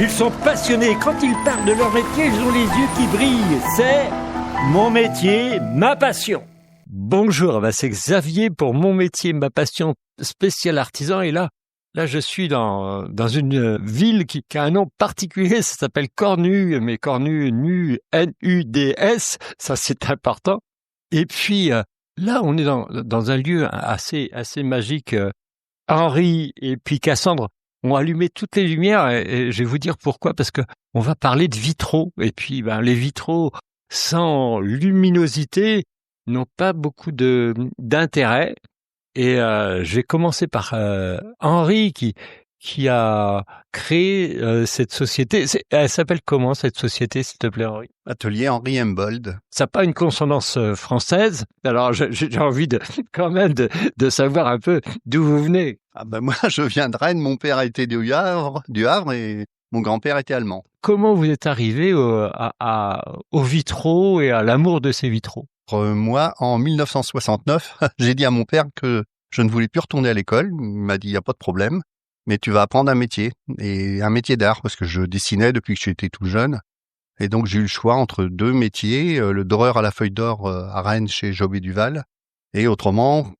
Ils sont passionnés. Quand ils parlent de leur métier, ils ont les yeux qui brillent. C'est mon métier, ma passion. Bonjour, c'est Xavier pour mon métier, ma passion spécial artisan. Et là, je suis dans une ville qui a un nom particulier. Ça s'appelle Cornu, mais Cornu, N-U-D-S. Ça, c'est important. Et puis, là, on est dans un lieu assez magique. Henri et puis Cassandre ont allumé toutes les lumières et je vais vous dire pourquoi, parce que on va parler de vitraux. Et puis, les vitraux sans luminosité n'ont pas beaucoup d'intérêt. Et je vais commencer par Henri qui a créé cette société. Elle s'appelle comment cette société, s'il te plaît, Henri? Atelier Henri Embold. Ça n'a pas une consonance française. Alors j'ai envie quand même de savoir un peu d'où vous venez. Moi je viens de Rennes, mon père était du Havre et mon grand-père était allemand. Comment vous êtes arrivé aux vitraux et à l'amour de ces vitraux? Moi, en 1969, j'ai dit à mon père que je ne voulais plus retourner à l'école. Il m'a dit, il n'y a pas de problème, mais tu vas apprendre un métier, et un métier d'art, parce que je dessinais depuis que j'étais tout jeune. Et donc, j'ai eu le choix entre deux métiers, le doreur à la feuille d'or à Rennes chez Jobé Duval, et autrement,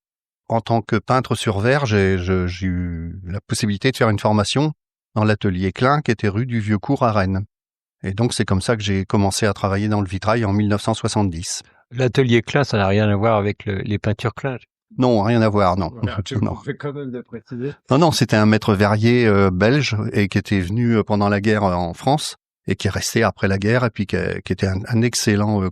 en tant que peintre sur verre, j'ai eu la possibilité de faire une formation dans l'atelier Klein, qui était rue du Vieux-Cours à Rennes. Et donc, c'est comme ça que j'ai commencé à travailler dans le vitrail en 1970. L'atelier Klein, ça n'a rien à voir avec les peintures Klein. Non, rien à voir, non. Tu me fais quand même de préciser. Non, c'était un maître verrier belge et qui était venu pendant la guerre en France et qui est resté après la guerre et puis qui était un excellent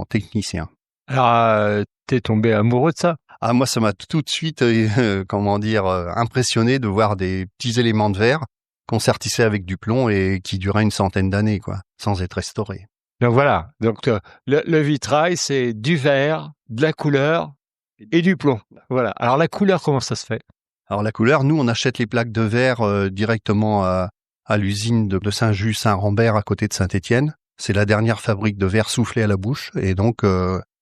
technicien. Alors, t'es tombé amoureux de ça? Moi, ça m'a tout de suite, impressionné de voir des petits éléments de verre qu'on sertissait avec du plomb et qui duraient une centaine d'années, sans être restaurés. Donc voilà, le vitrail, c'est du verre, de la couleur et du plomb. Voilà. Alors la couleur, comment ça se fait? Alors la couleur, nous on achète les plaques de verre directement à l'usine de Saint-Just-Saint-Rambert à côté de Saint-Étienne. C'est la dernière fabrique de verre soufflé à la bouche et donc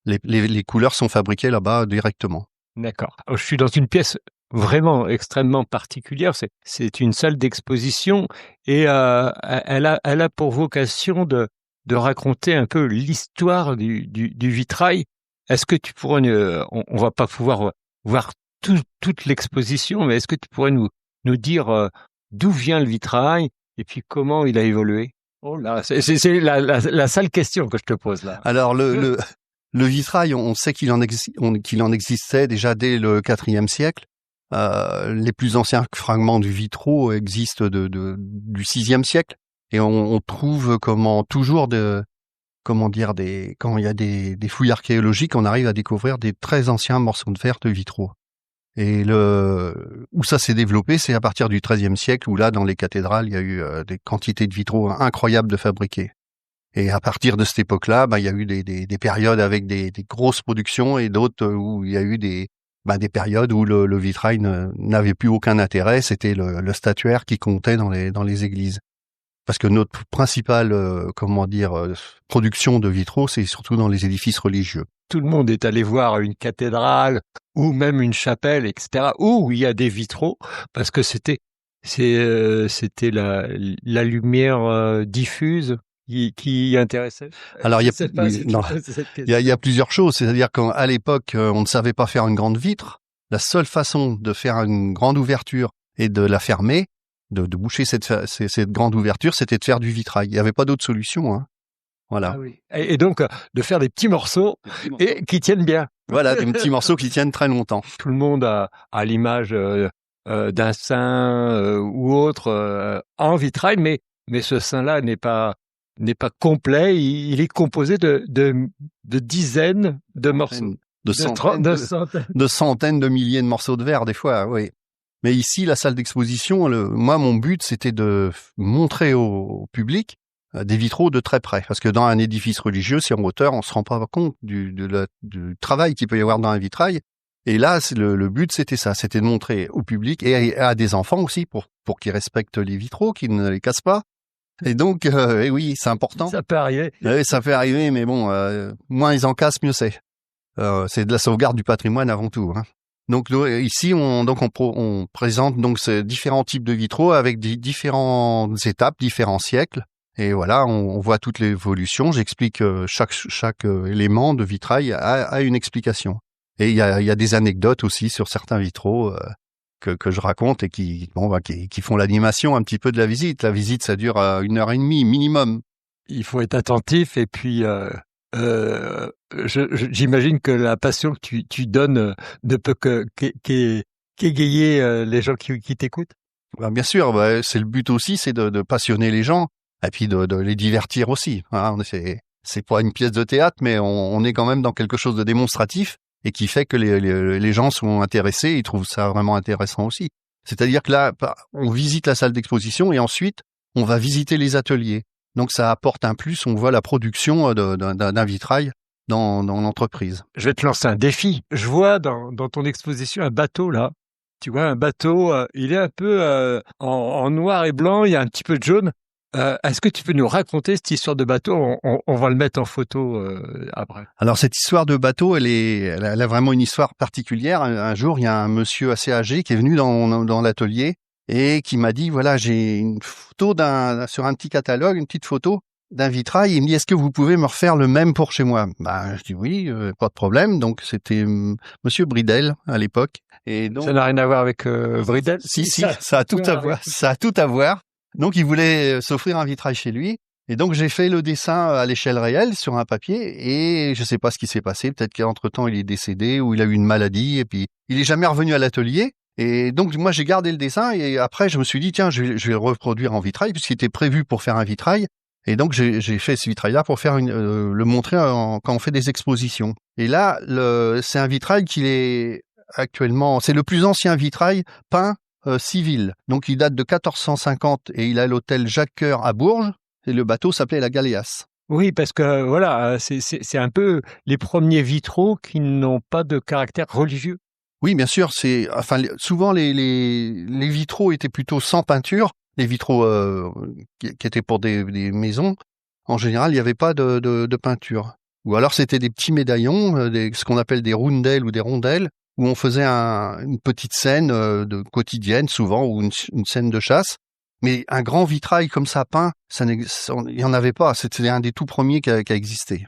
les couleurs sont fabriquées là-bas directement. D'accord. Je suis dans une pièce vraiment extrêmement particulière. C'est une salle d'exposition et elle a pour vocation de raconter un peu l'histoire du vitrail. Est-ce que tu pourrais on va pas pouvoir voir toute l'exposition, mais est-ce que tu pourrais nous dire d'où vient le vitrail et puis comment il a évolué? Oh là, c'est la sale question que je te pose là. Alors le vitrail, on sait qu'il en existait déjà dès le IVe siècle. Les plus anciens fragments du vitraux existent du VIe siècle. Et on trouve quand il y a des fouilles archéologiques, on arrive à découvrir des très anciens morceaux de verre de vitraux. Et où ça s'est développé, c'est à partir du XIIIe siècle, où là, dans les cathédrales, il y a eu des quantités de vitraux incroyables de fabriquer. Et à partir de cette époque-là, il y a eu des périodes avec des grosses productions et d'autres où il y a eu des périodes où le vitrail n'avait plus aucun intérêt. C'était le statuaire qui comptait dans les églises. Parce que notre principale, production de vitraux, c'est surtout dans les édifices religieux. Tout le monde est allé voir une cathédrale ou même une chapelle, etc., où il y a des vitraux, parce que c'était la lumière diffuse qui intéressait. Alors il y a plusieurs choses. C'est-à-dire qu'à l'époque, on ne savait pas faire une grande vitre. La seule façon de faire une grande ouverture et de la fermer, de boucher cette grande ouverture, c'était de faire du vitrail. Il n'y avait pas d'autre solution, hein. Voilà. Ah oui. Et donc, de faire des petits morceaux et qui tiennent bien. Voilà, des petits morceaux qui tiennent très longtemps. Tout le monde a l'image d'un saint ou autre en vitrail, mais ce saint-là n'est pas complet. Il est composé de dizaines de morceaux. De centaines de milliers de morceaux de verre, des fois, oui. Mais ici, la salle d'exposition, moi, mon but, c'était de montrer au public des vitraux de très près. Parce que dans un édifice religieux, si en hauteur, on se rend pas compte du travail qu'il peut y avoir dans un vitrail. Et là, le but, c'était ça. C'était de montrer au public et à des enfants aussi pour qu'ils respectent les vitraux, qu'ils ne les cassent pas. Et donc, oui, c'est important. Ça peut arriver. Oui, ça peut arriver, mais bon, moins ils en cassent, mieux c'est. C'est de la sauvegarde du patrimoine avant tout, hein. Donc ici, on présente donc ces différents types de vitraux avec différentes étapes, différents siècles. Et voilà, on voit toute l'évolution. J'explique chaque élément de vitrail a une explication. Et il y a des anecdotes aussi sur certains vitraux que je raconte et qui font l'animation un petit peu de la visite. La visite, ça dure 1h30 minimum. Il faut être attentif et puis j'imagine que la passion que tu donnes ne peut qu'égayer les gens qui t'écoutent. Bien sûr, c'est le but aussi, c'est de passionner les gens et puis de les divertir aussi. Voilà, c'est pas une pièce de théâtre, mais on est quand même dans quelque chose de démonstratif et qui fait que les gens sont intéressés, ils trouvent ça vraiment intéressant aussi. C'est-à-dire que là, on visite la salle d'exposition et ensuite, on va visiter les ateliers. Donc ça apporte un plus, on voit la production d'un vitrail dans l'entreprise. Je vais te lancer un défi. Je vois dans ton exposition un bateau là. Tu vois, un bateau, il est un peu en noir et blanc, il y a un petit peu de jaune. Est-ce que tu peux nous raconter cette histoire de bateau ? On va le mettre en photo après. Alors cette histoire de bateau, elle a vraiment une histoire particulière. Un jour, il y a un monsieur assez âgé qui est venu dans l'atelier et qui m'a dit, voilà, j'ai une photo sur un petit catalogue, une petite photo d'un vitrail. Il me dit, est-ce que vous pouvez me refaire le même pour chez moi ? Je dis oui, pas de problème. Donc c'était Monsieur Bridel à l'époque. Et donc ça n'a rien à voir avec Bridel ? Si, ça a tout à voir. Ça a tout à voir. Donc il voulait s'offrir un vitrail chez lui. Et donc j'ai fait le dessin à l'échelle réelle sur un papier et je sais pas ce qui s'est passé. Peut-être qu'entre-temps il est décédé ou il a eu une maladie et puis il est jamais revenu à l'atelier. Et donc moi j'ai gardé le dessin et après je me suis dit tiens je vais le reproduire en vitrail puisqu'il était prévu pour faire un vitrail. Et donc j'ai fait ce vitrail-là pour faire le montrer quand on fait des expositions. Et là c'est un vitrail qui est actuellement, c'est le plus ancien vitrail peint civil. Donc il date de 1450 et il a l'hôtel Jacques-Cœur à Bourges. Et le bateau s'appelait la Galéasse. Oui, parce que voilà, c'est un peu les premiers vitraux qui n'ont pas de caractère religieux. Oui, bien sûr. Souvent les vitraux étaient plutôt sans peinture. Les vitraux qui étaient pour des maisons, en général, il n'y avait pas de peinture. Ou alors c'était des petits médaillons, ce qu'on appelle des roundels ou des rondelles, où on faisait une petite scène quotidienne, souvent, ou une scène de chasse. Mais un grand vitrail comme ça peint, il y en avait pas. C'était un des tout premiers qui a existé.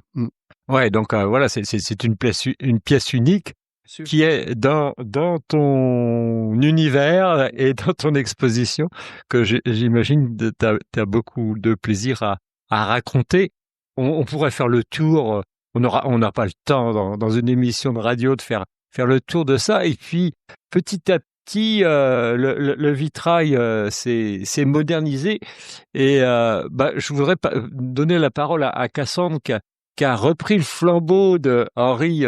Ouais, donc voilà, c'est une pièce unique qui est dans ton univers et dans ton exposition que j'imagine t'as beaucoup de plaisir à raconter. On pourrait faire le tour. On n'a pas le temps dans une émission de radio de faire le tour de ça. Et puis petit à petit, le vitrail s'est modernisé. Et je voudrais donner la parole à Cassandre qui a repris le flambeau de Henri.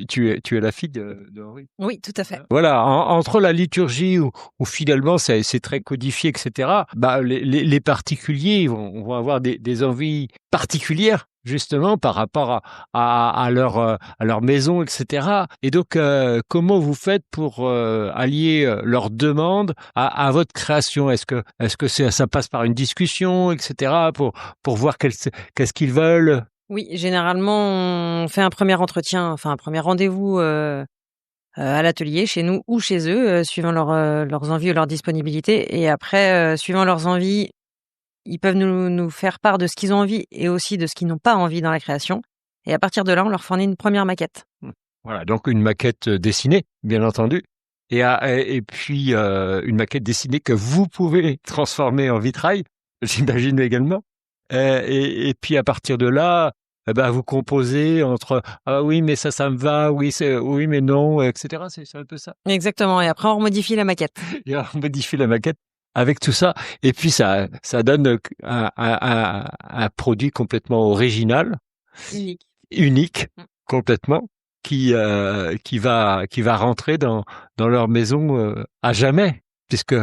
Tu es la fille de Henri. Oui, tout à fait. Voilà, entre la liturgie où finalement c'est très codifié, etc. Les particuliers vont avoir des envies particulières justement par rapport à leur maison, etc. Et donc comment vous faites pour allier leurs demandes à votre création ? Est-ce que ça passe par une discussion, etc. pour voir qu'est-ce qu'ils veulent ? Oui, généralement, on fait un premier entretien, enfin un premier rendez-vous à l'atelier, chez nous ou chez eux, suivant leurs envies ou leur disponibilité. Et après, suivant leurs envies, ils peuvent nous faire part de ce qu'ils ont envie et aussi de ce qu'ils n'ont pas envie dans la création. Et à partir de là, on leur fournit une première maquette. Voilà, donc une maquette dessinée, bien entendu. Et puis une maquette dessinée que vous pouvez transformer en vitrail, j'imagine également. Et puis à partir de là, vous composez entre ah oui mais ça me va, oui mais non, etc. C'est un peu ça. Exactement. Et après on modifie la maquette. Et on modifie la maquette avec tout ça. Et puis ça donne un produit complètement original, unique complètement, qui va rentrer dans leur maison à jamais. Puisque,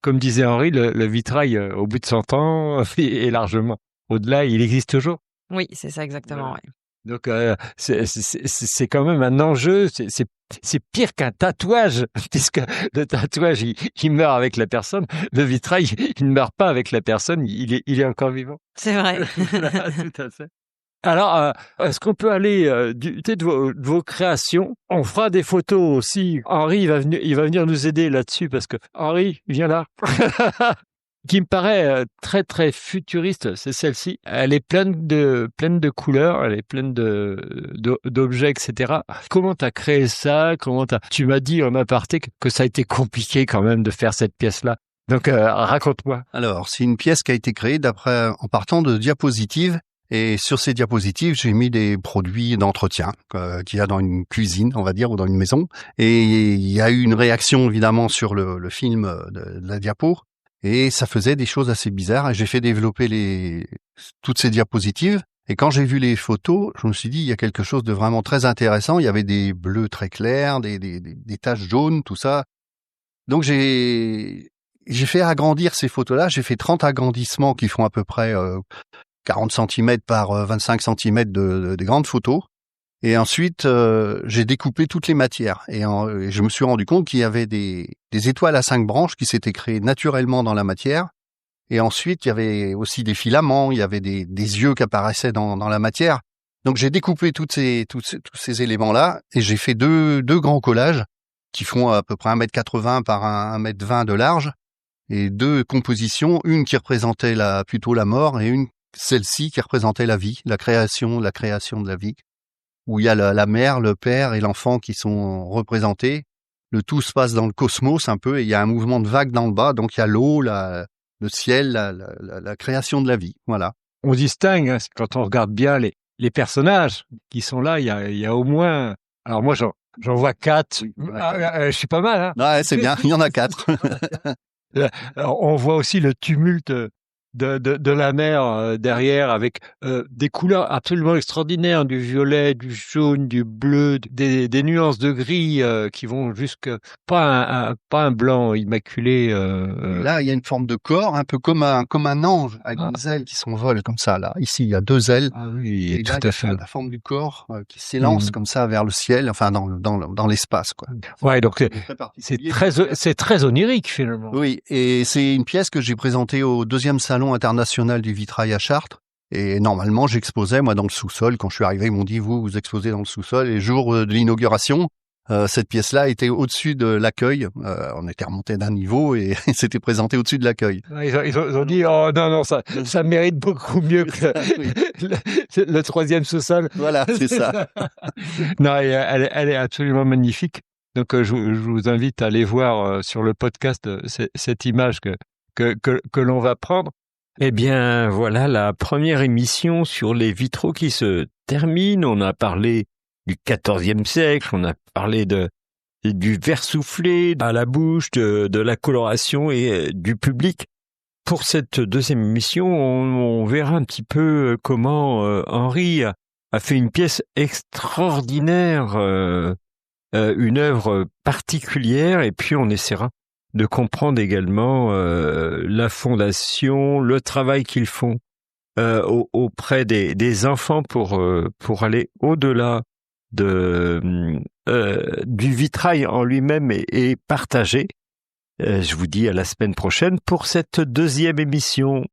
comme disait Henri, le vitrail, au bout de 100 ans, et largement au-delà, il existe toujours. Oui, c'est ça exactement. Voilà. Ouais. Donc, c'est quand même un enjeu. C'est pire qu'un tatouage, puisque le tatouage, il meurt avec la personne. Le vitrail, il ne meurt pas avec la personne. Il est encore vivant. C'est vrai. Voilà, tout à fait. Alors, est-ce qu'on peut aller de vos créations? On fera des photos aussi. Henri, il va venir nous aider là-dessus parce que Henri, viens là. Qui me paraît très très futuriste, c'est celle-ci. Elle est pleine de couleurs, elle est pleine d'objets, etc. Comment t'as créé ça? Tu m'as dit en aparté que ça a été compliqué quand même de faire cette pièce-là. Donc raconte-moi. Alors, c'est une pièce qui a été créée en partant de diapositives. Et sur ces diapositives, j'ai mis des produits d'entretien qu'il y a dans une cuisine, on va dire, ou dans une maison. Et il y a eu une réaction évidemment sur le film de la diapo. Et ça faisait des choses assez bizarres. Et j'ai fait développer toutes ces diapositives. Et quand j'ai vu les photos, je me suis dit, il y a quelque chose de vraiment très intéressant. Il y avait des bleus très clairs, des taches jaunes, tout ça. Donc j'ai fait agrandir ces photos-là. J'ai fait 30 agrandissements qui font à peu près 40 cm par 25 cm de grandes photos. Et ensuite, j'ai découpé toutes les matières. Et je me suis rendu compte qu'il y avait des étoiles à 5 branches qui s'étaient créées naturellement dans la matière. Et ensuite, il y avait aussi des filaments, il y avait des yeux qui apparaissaient dans la matière. Donc, j'ai découpé tous ces éléments-là et j'ai fait deux grands collages qui font à peu près 1,80 m par 1,20 m de large. Et 2 compositions, une qui représentait plutôt la mort et celle-ci qui représentait la vie, la création de la vie, où il y a la mère, le père et l'enfant qui sont représentés. Le tout se passe dans le cosmos un peu et il y a un mouvement de vagues dans le bas, donc il y a l'eau, le ciel, la création de la vie, voilà. On distingue, quand on regarde bien les personnages qui sont là, il y a au moins... Alors moi, j'en vois 4. Je suis pas mal, hein. Ouais, c'est bien, il y en a 4. Alors, on voit aussi le tumulte de la mer derrière avec des couleurs absolument extraordinaires, du violet, du jaune, du bleu, des nuances de gris qui vont jusqu'à pas un blanc immaculé. Là, il y a une forme de corps un peu comme un ange avec des ailes qui s'envolent comme ça. Là, ici, il y a 2 ailes. Ah oui, et tout là, à fait. La forme du corps qui s'élance comme ça vers le ciel, enfin dans l'espace, quoi. Ouais, donc c'est très onirique finalement. Oui, et c'est une pièce que j'ai présentée au 2e salon international du vitrail à Chartres. Et normalement, j'exposais, moi, dans le sous-sol. Quand je suis arrivé, ils m'ont dit, vous exposez dans le sous-sol. Et le jour de l'inauguration, cette pièce-là était au-dessus de l'accueil. On était remonté d'un niveau et c'était présenté au-dessus de l'accueil. Ils ont dit, oh non, ça mérite beaucoup mieux que le 3e sous-sol. Voilà, c'est ça. Non, elle est absolument magnifique. Donc, je vous invite à aller voir sur le podcast cette image que l'on va prendre. Eh bien, voilà la première émission sur les vitraux qui se termine. On a parlé du XIVe siècle, on a parlé du verre soufflé à la bouche, de la coloration et du public. Pour cette 2e émission, on verra un petit peu comment Henri a fait une pièce extraordinaire, une œuvre particulière, et puis on essaiera de comprendre également la fondation, le travail qu'ils font auprès des enfants pour aller au-delà du vitrail en lui-même et partager. Je vous dis à la semaine prochaine pour cette 2e émission.